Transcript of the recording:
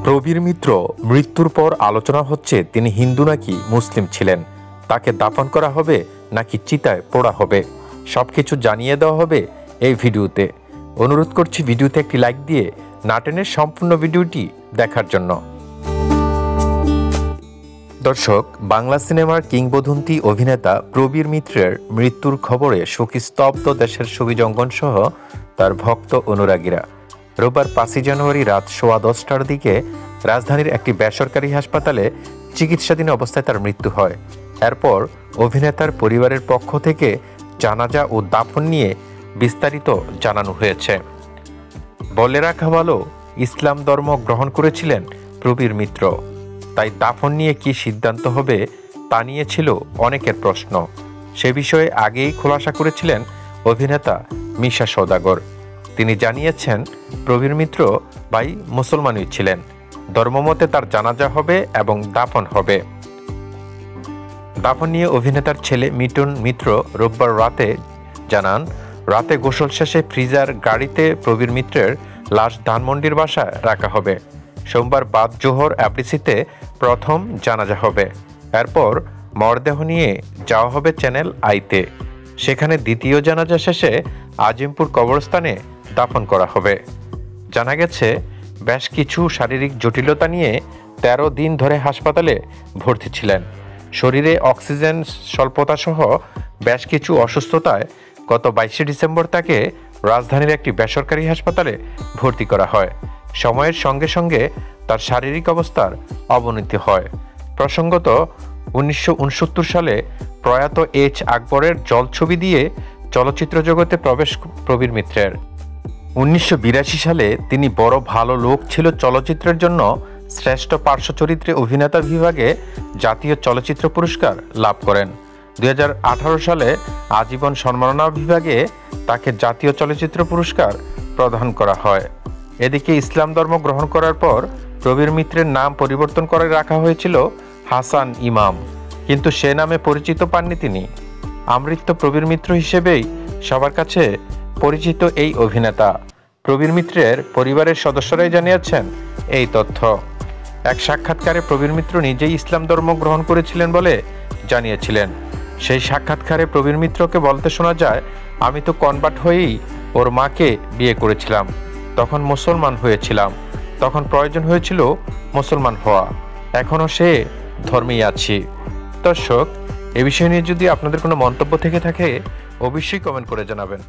প্রবীর মিত্র মৃত্যুর পর আলোচনা হচ্ছে তিনি হিন্দু নাকি মুসলিম ছিলেন, তাকে দাফন করা হবে নাকি চিতায় পোড়া হবে, সবকিছু জানিয়ে দেওয়া হবে এই ভিডিওতে। অনুরোধ করছি ভিডিওতে একটি লাইক দিয়ে নাটেনের সম্পূর্ণ ভিডিওটি দেখার জন্য। দর্শক, বাংলা সিনেমার কিংবদন্তি অভিনেতা প্রবীর মিত্রের মৃত্যুর খবরে শোকস্তব্ধ দেশের ছবি জঙ্গন সহ তার ভক্ত অনুরাগীরা। রোববার 5 জানুয়ারি রাত 10:15টার দিকে রাজধানীর একটি বেসরকারি হাসপাতালে চিকিৎসাধীন অবস্থায় তার মৃত্যু হয়। এরপর অভিনেতার পরিবারের পক্ষ থেকে জানাজা ও দাফন নিয়ে বিস্তারিত জানানো হয়েছে। বলে রাখা ভালো, ইসলাম ধর্ম গ্রহণ করেছিলেন প্রবীর মিত্র, তাই দাফন নিয়ে কী সিদ্ধান্ত হবে তা নিয়ে ছিল অনেকের প্রশ্ন। সে বিষয়ে আগেই খোলাসা করেছিলেন অভিনেতা মিশা সওদাগর। তিনি জানিয়েছেন, প্রবীর মিত্র ভাই মুসলমানই ছিলেন, ধর্মমতে তার জানাজা হবে এবং দাফন হবে। দাফন নিয়ে অভিনেতার ছেলে মিটুন মিত্র রোববার রাতে জানান, রাতে গোসল শেষে ফ্রিজার গাড়িতে প্রবীর মিত্রের লাশ ধানমন্ডির বাসায় রাখা হবে। সোমবার বাদ জোহর অ্যাপ্রিসিতে প্রথম জানাজা হবে। এরপর মরদেহ নিয়ে যাওয়া হবে চ্যানেল আইতে। সেখানে দ্বিতীয় জানাজা শেষে আজিমপুর কবরস্থানে দাফন করা হবে। জানা গেছে, বেশ কিছু শারীরিক জটিলতা নিয়ে 13 দিন ধরে হাসপাতালে ভর্তি ছিলেন। শরীরে অক্সিজেন স্বল্পতা সহ বেশ কিছু অসুস্থতায় গত 22 ডিসেম্বর তাকে রাজধানীর একটি বেসরকারি হাসপাতালে ভর্তি করা হয়। সময়ের সঙ্গে সঙ্গে তার শারীরিক অবস্থার অবনতি হয়। প্রসঙ্গত, 1969 সালে প্রয়াত এইচ আকবরের জলছবি দিয়ে চলচ্চিত্র জগতে প্রবেশ প্রবীর মিত্রের। 1982 সালে তিনি বড় ভালো লোক ছিল চলচ্চিত্রের জন্য শ্রেষ্ঠ পার্শ্ব চরিত্রে অভিনেতা বিভাগে জাতীয় চলচ্চিত্র পুরস্কার লাভ করেন। 2018 সালে আজীবন সম্মাননা বিভাগে তাকে জাতীয় চলচ্চিত্র পুরস্কার প্রদান করা হয়। এদিকে ইসলাম ধর্ম গ্রহণ করার পর প্রবীর মিত্রের নাম পরিবর্তন করে রাখা হয়েছিল হাসান ইমাম, কিন্তু সে নামে পরিচিত পাননি তিনি। আমৃত্য প্রবীর মিত্র হিসেবেই সবার কাছে পরিচিত এই অভিনেতা। প্রবীর মিত্রের পরিবারের সদস্যরাই জানিয়েছেন এই তথ্য। এক সাক্ষাৎকারে প্রবীর মিত্র নিজেই ইসলাম ধর্ম গ্রহণ করেছিলেন বলে জানিয়েছিলেন। সেই সাক্ষাৎকারে প্রবীর মিত্রকে বলতে শোনা যায়, আমি তো কনভার্ট হয়েই ওর মাকে বিয়ে করেছিলাম, তখন মুসলমান হয়েছিলাম, তখন প্রয়োজন হয়েছিল মুসলমান হওয়া, এখনও সে ধর্মেই আছি। দর্শক, এ বিষয় নিয়ে যদি আপনাদের কোনো মন্তব্য থেকে থাকে অবশ্যই কমেন্ট করে জানাবেন।